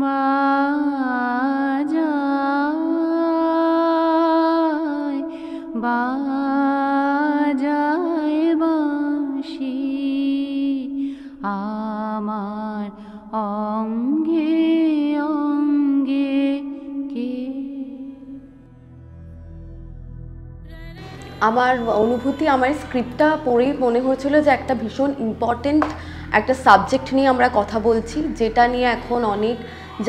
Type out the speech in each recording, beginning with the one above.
বাজায় বাজায় বাঁশি আমার অঙ্গে অঙ্গে কে। আমার অনুভূতি, আমার স্ক্রিপ্টটা পড়েই মনে হয়েছিল যে একটা ভীষণ ইম্পর্টেন্ট একটা সাবজেক্ট নিয়ে আমরা কথা বলছি, যেটা নিয়ে এখন অনেক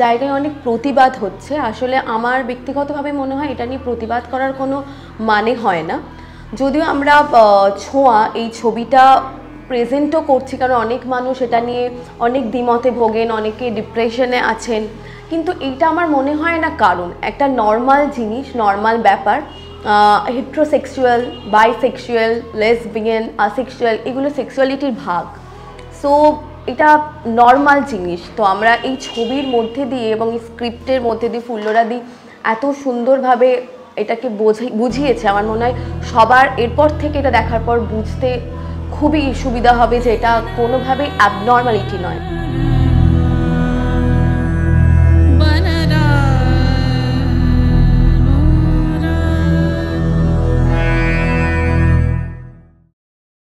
জায়গায় অনেক প্রতিবাদ হচ্ছে। আসলে আমার ব্যক্তিগতভাবে মনে হয় এটা নিয়ে প্রতিবাদ করার কোনো মানে হয় না। যদিও আমরা ছোঁয়া এই ছবিটা প্রেজেন্টও করছি, কারণ অনেক মানুষ এটা নিয়ে অনেক দ্বিমতে ভোগেন, অনেকে ডিপ্রেশনে আছেন, কিন্তু এইটা আমার মনে হয় না কারণ একটা নর্মাল জিনিস, নর্মাল ব্যাপার। হেট্রোসেক্সুয়াল, বাইসেক্সুয়াল, লেসবিয়ান, আসেক্সুয়াল, এগুলো সেক্সুয়ালিটির ভাগ। সো এটা নর্মাল জিনিস। তো আমরা এই ছবির মধ্যে দিয়ে এবং এই স্ক্রিপ্টের মধ্যে দিয়ে ফুল্লরাদি এত সুন্দরভাবে এটাকে বুঝিয়েছে, আমার মনে হয় সবার এরপর থেকে এটা দেখার পর বুঝতে খুবই সুবিধা হবে যে এটা কোনোভাবেই অ্যাবনর্মালিটি নয়।